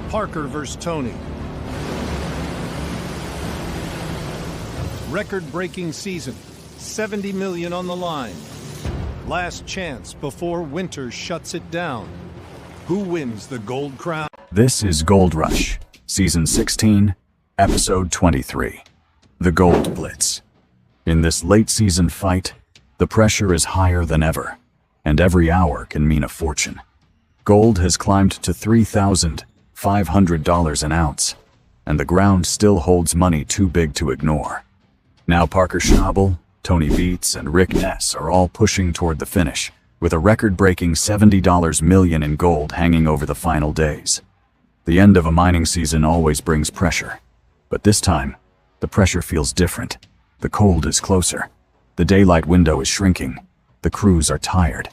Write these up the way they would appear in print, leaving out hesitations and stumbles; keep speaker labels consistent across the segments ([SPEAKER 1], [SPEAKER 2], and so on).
[SPEAKER 1] Parker vs. Tony. Record-breaking season, 70 million on the line. Last chance before winter shuts it down. Who wins the gold crown?
[SPEAKER 2] This is Gold Rush, Season 16, Episode 23, The Gold Blitz. In this late-season fight, the pressure is higher than ever, and every hour can mean a fortune. Gold has climbed to $3,500 an ounce, and the ground still holds money too big to ignore. Now Parker Schnabel, Tony Beets, and Ness are all pushing toward the finish, with a record-breaking $70 million in gold hanging over the final days. The end of a mining season always brings pressure, but this time, the pressure feels different. The cold is closer, the daylight window is shrinking, the crews are tired,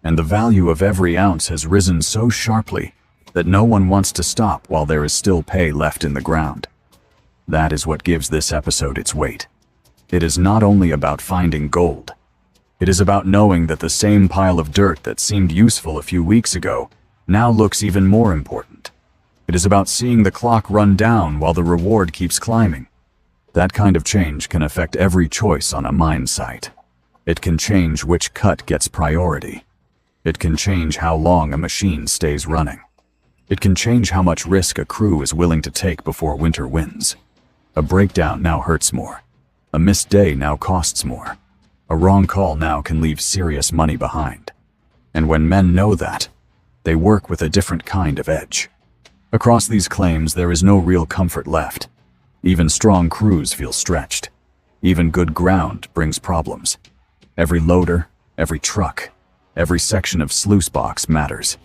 [SPEAKER 2] and the value of every ounce has risen so sharply that no one wants to stop while there is still pay left in the ground. That is what gives this episode its weight. It is not only about finding gold. It is about knowing that the same pile of dirt that seemed useful a few weeks ago now looks even more important. It is about seeing the clock run down while the reward keeps climbing. That kind of change can affect every choice on a mine site. It can change which cut gets priority. It can change how long a machine stays running. It can change how much risk a crew is willing to take before winter wins. A breakdown now hurts more. A missed day now costs more. A wrong call now can leave serious money behind. And when men know that, they work with a different kind of edge. Across these claims, there is no real comfort left. Even strong crews feel stretched. Even good ground brings problems. Every loader, every truck, every section of sluice box matters.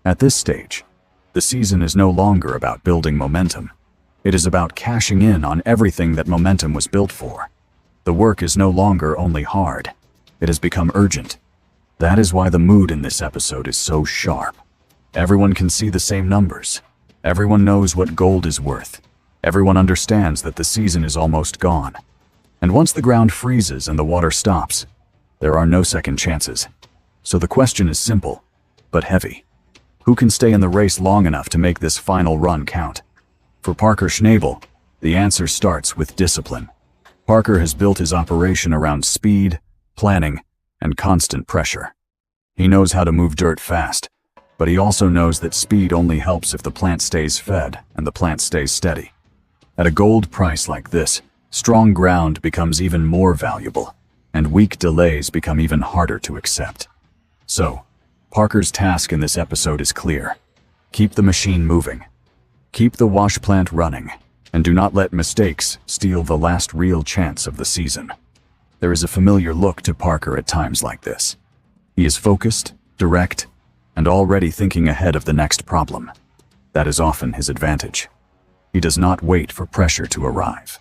[SPEAKER 2] At this stage, the season is no longer about building momentum. It is about cashing in on everything that momentum was built for. The work is no longer only hard. It has become urgent. That is why the mood in this episode is so sharp. Everyone can see the same numbers. Everyone knows what gold is worth. Everyone understands that the season is almost gone. And once the ground freezes and the water stops, there are no second chances. So the question is simple, but heavy. Who can stay in the race long enough to make this final run count? For Parker Schnabel, the answer starts with discipline. Parker has built his operation around speed, planning, and constant pressure. He knows how to move dirt fast, but he also knows that speed only helps if the plant stays fed and the plant stays steady. At a gold price like this, strong ground becomes even more valuable, and weak delays become even harder to accept. So, Parker's task in this episode is clear. Keep the machine moving. Keep the wash plant running, and do not let mistakes steal the last real chance of the season. There is a familiar look to Parker at times like this. He is focused, direct, and already thinking ahead of the next problem. That is often his advantage. He does not wait for pressure to arrive.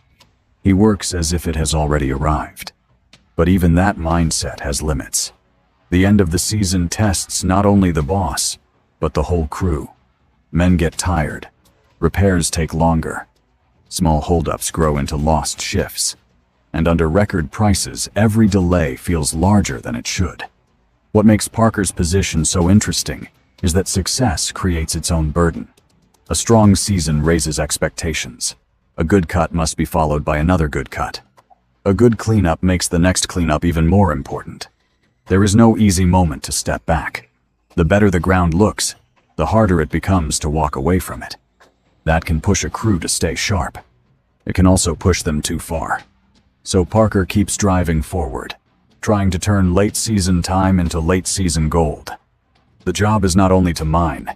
[SPEAKER 2] He works as if it has already arrived. But even that mindset has limits. The end of the season tests not only the boss, but the whole crew. Men get tired. Repairs take longer. Small holdups grow into lost shifts. And under record prices, every delay feels larger than it should. What makes Parker's position so interesting is that success creates its own burden. A strong season raises expectations. A good cut must be followed by another good cut. A good cleanup makes the next cleanup even more important. There is no easy moment to step back. The better the ground looks, the harder it becomes to walk away from it. That can push a crew to stay sharp. It can also push them too far. So Parker keeps driving forward, trying to turn late-season time into late-season gold. The job is not only to mine,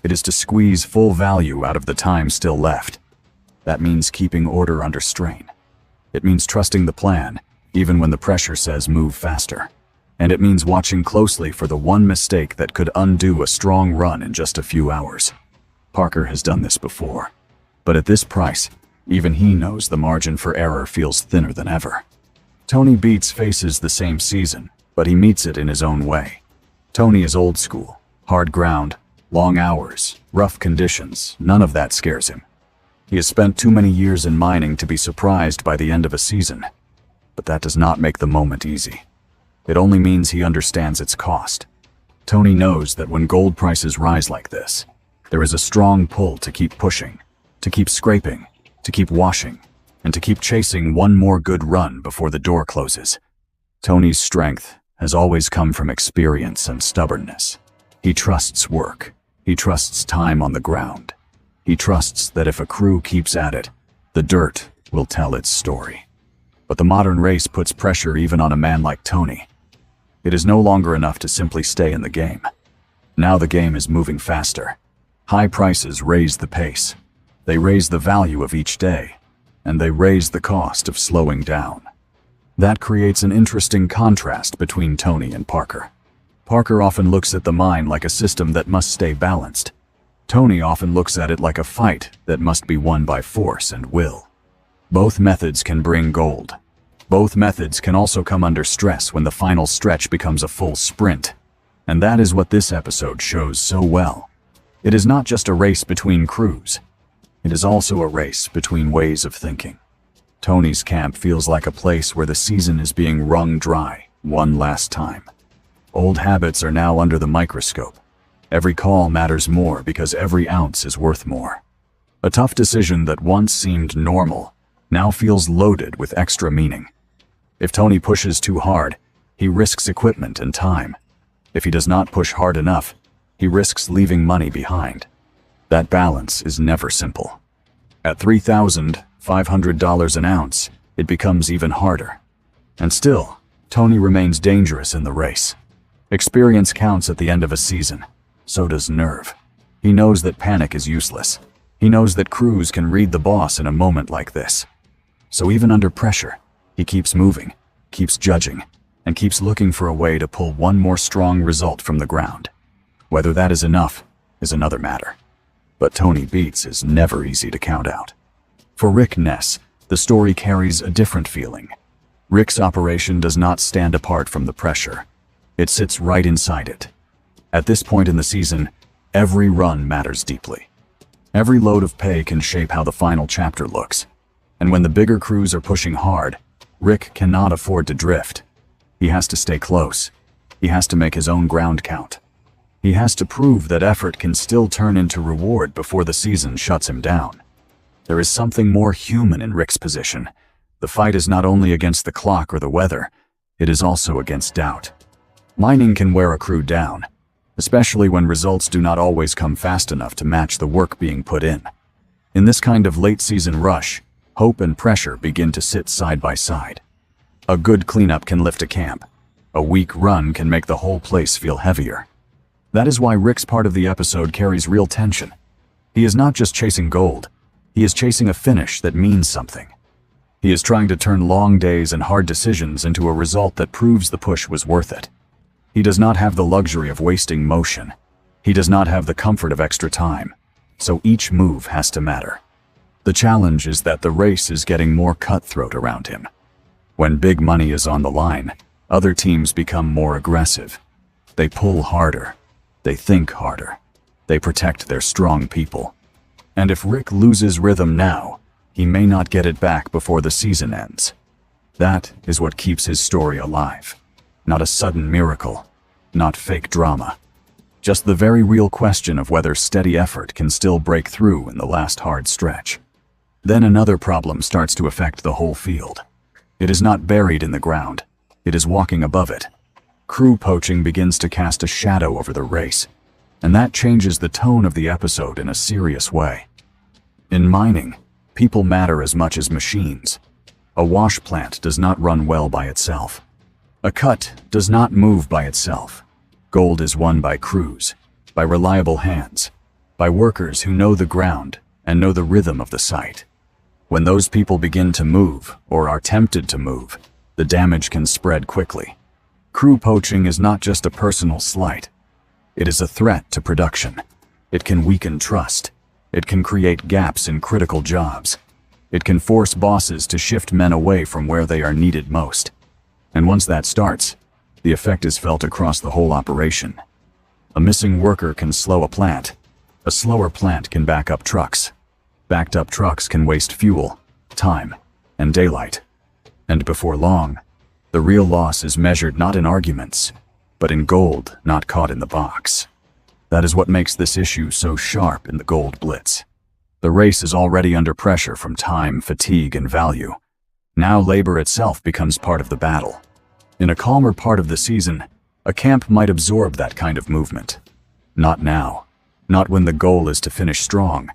[SPEAKER 2] it is to squeeze full value out of the time still left. That means keeping order under strain. It means trusting the plan, even when the pressure says move faster. And it means watching closely for the one mistake that could undo a strong run in just a few hours. Parker has done this before. But at this price, even he knows the margin for error feels thinner than ever. Tony Beets faces the same season, but he meets it in his own way. Tony is old school, hard ground, long hours, rough conditions. None of that scares him. He has spent too many years in mining to be surprised by the end of a season. But that does not make the moment easy. It only means he understands its cost. Tony knows that when gold prices rise like this, There is a strong pull to keep pushing, to keep scraping, to keep washing, and to keep chasing one more good run before the door closes. Tony's strength has always come from experience and stubbornness. He trusts work. He trusts time on the ground. He trusts that if a crew keeps at it, the dirt will tell its story. But the modern race puts pressure even on a man like Tony. It is no longer enough to simply stay in the game. Now the game is moving faster. High prices raise the pace. They raise the value of each day, and they raise the cost of slowing down. That creates an interesting contrast between Tony and Parker. Parker often looks at the mine like a system that must stay balanced. Tony often looks at it like a fight that must be won by force and will. Both methods can bring gold. Both methods can also come under stress when the final stretch becomes a full sprint. And that is what this episode shows so well. It is not just a race between crews. It is also a race between ways of thinking. Tony's camp feels like a place where the season is being wrung dry one last time. Old habits are now under the microscope. Every call matters more because every ounce is worth more. A tough decision that once seemed normal now feels loaded with extra meaning. If Tony pushes too hard, he risks equipment and time. If he does not push hard enough, he risks leaving money behind. That balance is never simple. At $3,500 an ounce, it becomes even harder. And still, Tony remains dangerous in the race. Experience counts at the end of a season. So does nerve. He knows that panic is useless. He knows that crews can read the boss in a moment like this. So even under pressure, he keeps moving, keeps judging, and keeps looking for a way to pull one more strong result from the ground. Whether that is enough is another matter. But Tony Beets is never easy to count out. For Rick Ness, the story carries a different feeling. Rick's operation does not stand apart from the pressure. It sits right inside it. At this point in the season, every run matters deeply. Every load of pay can shape how the final chapter looks. And when the bigger crews are pushing hard, Rick cannot afford to drift. He has to stay close. He has to make his own ground count. He has to prove that effort can still turn into reward before the season shuts him down. There is something more human in Rick's position. The fight is not only against the clock or the weather, it is also against doubt. Mining can wear a crew down, especially when results do not always come fast enough to match the work being put in. In this kind of late-season rush, hope and pressure begin to sit side by side. A good cleanup can lift a camp. A weak run can make the whole place feel heavier. That is why Rick's part of the episode carries real tension. He is not just chasing gold. He is chasing a finish that means something. He is trying to turn long days and hard decisions into a result that proves the push was worth it. He does not have the luxury of wasting motion. He does not have the comfort of extra time. So each move has to matter. The challenge is that the race is getting more cutthroat around him. When big money is on the line, other teams become more aggressive. They pull harder. They think harder. They protect their strong people. And if Rick loses rhythm now, he may not get it back before the season ends. That is what keeps his story alive. Not a sudden miracle, not fake drama. Just the very real question of whether steady effort can still break through in the last hard stretch. Then another problem starts to affect the whole field. It is not buried in the ground. It is walking above it. Crew poaching begins to cast a shadow over the race, and that changes the tone of the episode in a serious way. In mining, people matter as much as machines. A wash plant does not run well by itself. A cut does not move by itself. Gold is won by crews, by reliable hands, by workers who know the ground and know the rhythm of the site. When those people begin to move, or are tempted to move, the damage can spread quickly. Crew poaching is not just a personal slight. It is a threat to production. It can weaken trust. It can create gaps in critical jobs. It can force bosses to shift men away from where they are needed most. And once that starts, the effect is felt across the whole operation. A missing worker can slow a plant. A slower plant can back up trucks. Backed up trucks can waste fuel, time, and daylight. And before long, the real loss is measured not in arguments, but in gold not caught in the box. That is what makes this issue so sharp in the Gold Blitz. The race is already under pressure from time, fatigue, and value. Now labor itself becomes part of the battle. In a calmer part of the season, a camp might absorb that kind of movement. Not now. Not when the goal is to finish strong.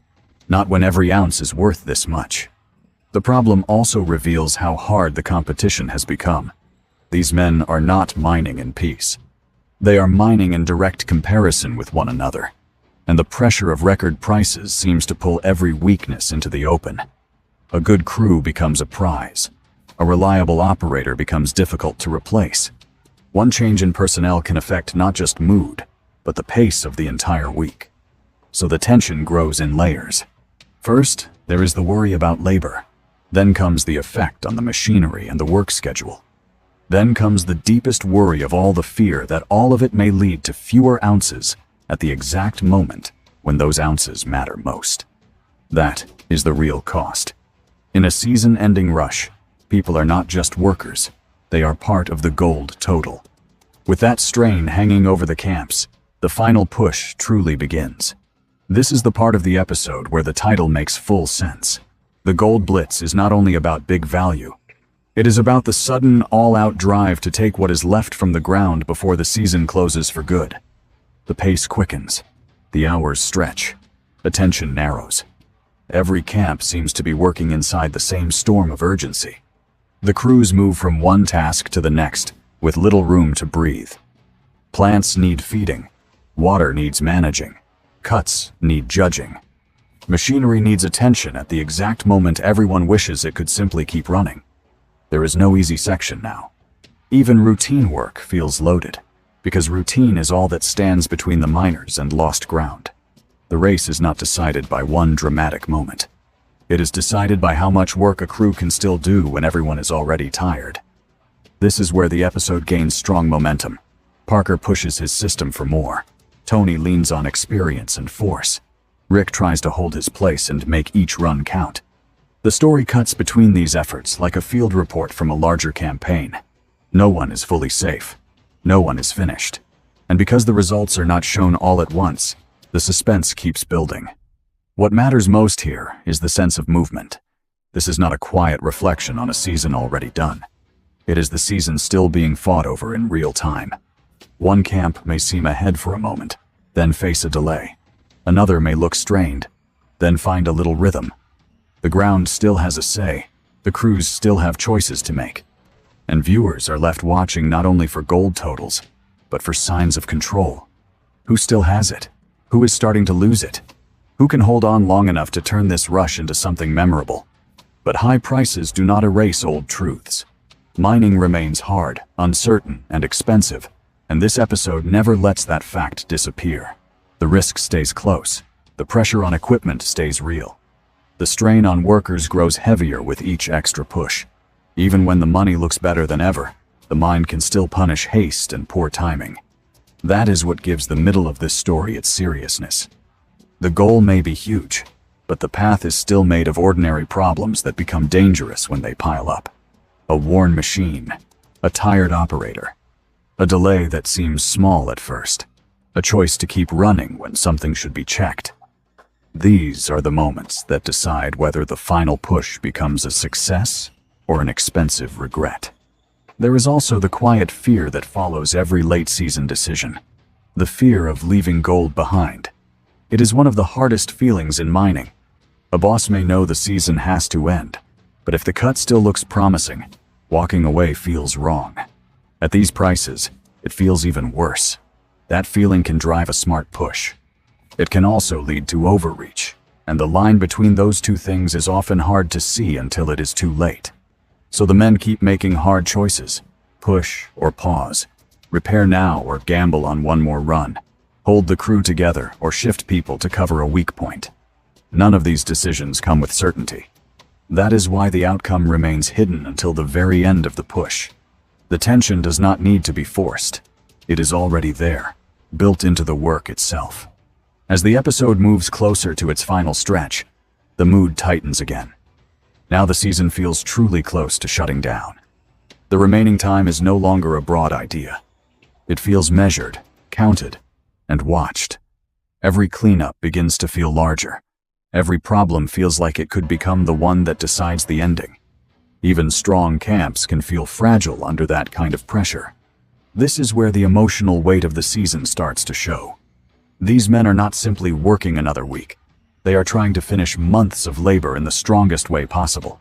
[SPEAKER 2] Not when every ounce is worth this much. The problem also reveals how hard the competition has become. These men are not mining in peace. They are mining in direct comparison with one another. And the pressure of record prices seems to pull every weakness into the open. A good crew becomes a prize. A reliable operator becomes difficult to replace. One change in personnel can affect not just mood, but the pace of the entire week. So the tension grows in layers. First, there is the worry about labor. Then comes the effect on the machinery and the work schedule. Then comes the deepest worry of all, the fear that all of it may lead to fewer ounces at the exact moment when those ounces matter most. That is the real cost. In a season-ending rush, people are not just workers, they are part of the gold total. With that strain hanging over the camps, the final push truly begins. This is the part of the episode where the title makes full sense. The Gold Blitz is not only about big value. It is about the sudden, all-out drive to take what is left from the ground before the season closes for good. The pace quickens. The hours stretch. Attention narrows. Every camp seems to be working inside the same storm of urgency. The crews move from one task to the next, with little room to breathe. Plants need feeding. Water needs managing. Cuts need judging. Machinery needs attention at the exact moment everyone wishes it could simply keep running. There is no easy section now. Even routine work feels loaded, because routine is all that stands between the miners and lost ground. The race is not decided by one dramatic moment. It is decided by how much work a crew can still do when everyone is already tired. This is where the episode gains strong momentum. Parker pushes his system for more. Tony leans on experience and force. Rick tries to hold his place and make each run count. The story cuts between these efforts like a field report from a larger campaign. No one is fully safe. No one is finished. And because the results are not shown all at once, the suspense keeps building. What matters most here is the sense of movement. This is not a quiet reflection on a season already done. It is the season still being fought over in real time. One camp may seem ahead for a moment, then face a delay. Another may look strained, then find a little rhythm. The ground still has a say. The crews still have choices to make. And viewers are left watching not only for gold totals, but for signs of control. Who still has it? Who is starting to lose it? Who can hold on long enough to turn this rush into something memorable? But high prices do not erase old truths. Mining remains hard, uncertain, and expensive, and this episode never lets that fact disappear. The risk stays close. The pressure on equipment stays real. The strain on workers grows heavier with each extra push. Even when the money looks better than ever, the mind can still punish haste and poor timing. That is what gives the middle of this story its seriousness. The goal may be huge, but the path is still made of ordinary problems that become dangerous when they pile up. A worn machine, a tired operator, a delay that seems small at first, a choice to keep running when something should be checked. These are the moments that decide whether the final push becomes a success or an expensive regret. There is also the quiet fear that follows every late-season decision. The fear of leaving gold behind. It is one of the hardest feelings in mining. A boss may know the season has to end, but if the cut still looks promising, walking away feels wrong. At these prices, it feels even worse. That feeling can drive a smart push. It can also lead to overreach, and the line between those two things is often hard to see until it is too late. So the men keep making hard choices. Push or pause. Repair now or gamble on one more run. Hold the crew together or shift people to cover a weak point. None of these decisions come with certainty. That is why the outcome remains hidden until the very end of the push. The tension does not need to be forced. It is already there, built into the work itself. As the episode moves closer to its final stretch, the mood tightens again. Now the season feels truly close to shutting down. The remaining time is no longer a broad idea. It feels measured, counted, and watched. Every cleanup begins to feel larger. Every problem feels like it could become the one that decides the ending. Even strong camps can feel fragile under that kind of pressure. This is where the emotional weight of the season starts to show. These men are not simply working another week. They are trying to finish months of labor in the strongest way possible.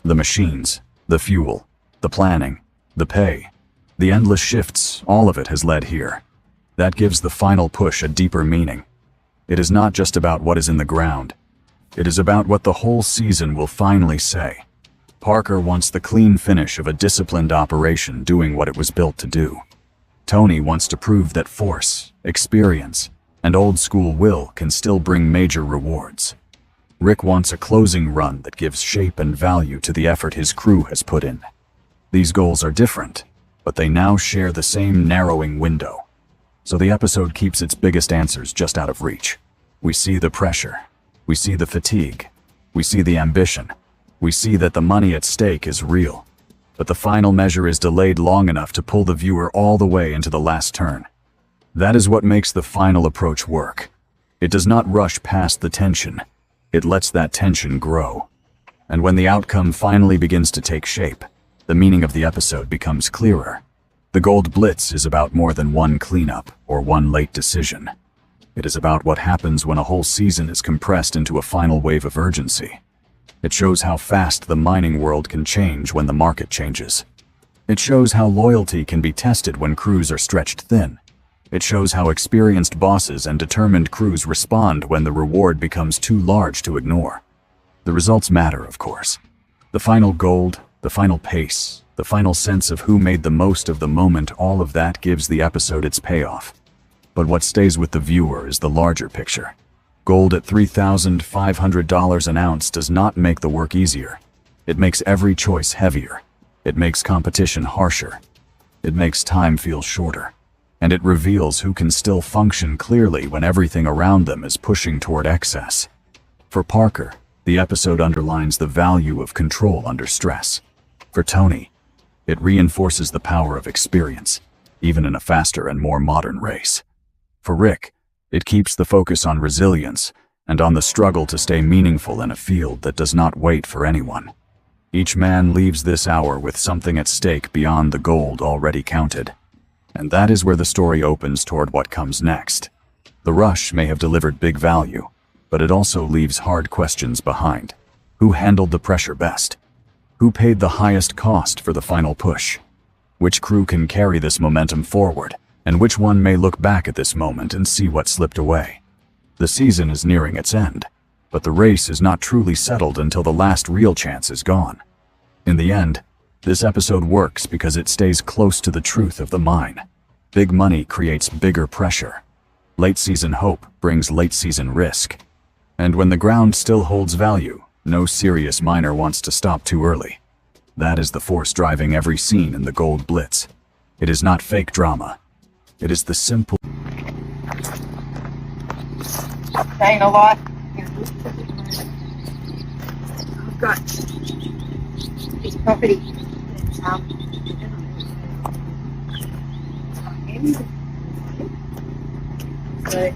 [SPEAKER 2] The machines, the fuel, the planning, the pay, the endless shifts, all of it has led here. That gives the final push a deeper meaning. It is not just about what is in the ground. It is about what the whole season will finally say. Parker wants the clean finish of a disciplined operation doing what it was built to do. Tony wants to prove that force, experience, and old-school will can still bring major rewards. Rick wants a closing run that gives shape and value to the effort his crew has put in. These goals are different, but they now share the same narrowing window. So the episode keeps its biggest answers just out of reach. We see the pressure. We see the fatigue. We see the ambition. We see that the money at stake is real. But the final measure is delayed long enough to pull the viewer all the way into the last turn. That is what makes the final approach work. It does not rush past the tension. It lets that tension grow. And when the outcome finally begins to take shape, the meaning of the episode becomes clearer. The Gold Blitz is about more than one cleanup or one late decision. It is about what happens when a whole season is compressed into a final wave of urgency. It shows how fast the mining world can change when the market changes. It shows how loyalty can be tested when crews are stretched thin. It shows how experienced bosses and determined crews respond when the reward becomes too large to ignore. The results matter, of course. The final gold, the final pace, the final sense of who made the most of the moment, all of that gives the episode its payoff. But what stays with the viewer is the larger picture. Gold at $3,500 an ounce does not make the work easier. It makes every choice heavier. It makes competition harsher. It makes time feel shorter. And it reveals who can still function clearly when everything around them is pushing toward excess. For Parker, the episode underlines the value of control under stress. For Tony, it reinforces the power of experience, even in a faster and more modern race. For Rick, it keeps the focus on resilience and on the struggle to stay meaningful in a field that does not wait for anyone. Each man leaves this hour with something at stake beyond the gold already counted. And that is where the story opens toward what comes next. The rush may have delivered big value, but it also leaves hard questions behind. Who handled the pressure best? Who paid the highest cost for the final push? Which crew can carry this momentum forward? And which one may look back at this moment and see what slipped away? The season is nearing its end, but the race is not truly settled until the last real chance is gone. In the end, this episode works because it stays close to the truth of the mine. Big money creates bigger pressure. Late season hope brings late season risk. And when the ground still holds value, no serious miner wants to stop too early. That is the force driving every scene in the Gold Blitz. It is not fake drama. It is the simple...
[SPEAKER 3] Saying a lot. I've got this property. So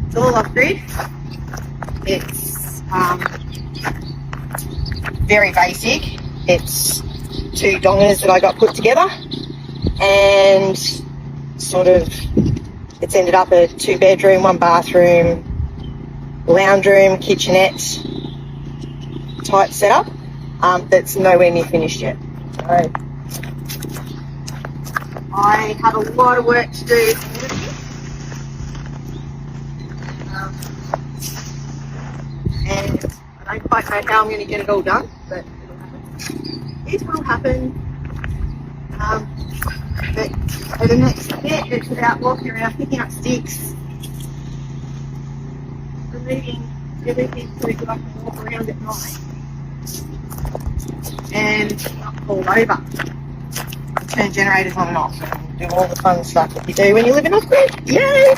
[SPEAKER 3] it's all off grid. It's very basic. It's two dongers that I got put together, and sort of it's ended up a 2-bedroom, 1-bathroom, lounge room, kitchenette type setup that's nowhere near finished yet. So I have a lot of work to do. And I don't quite know how I'm going to get it all done, but it'll happen. It will happen. But for the next bit, it's about walking around, picking up sticks, removing everything so that I can walk around at night and not fall over. Turn generators on and off and do all the fun stuff that you do when you live in off-grid. Yay!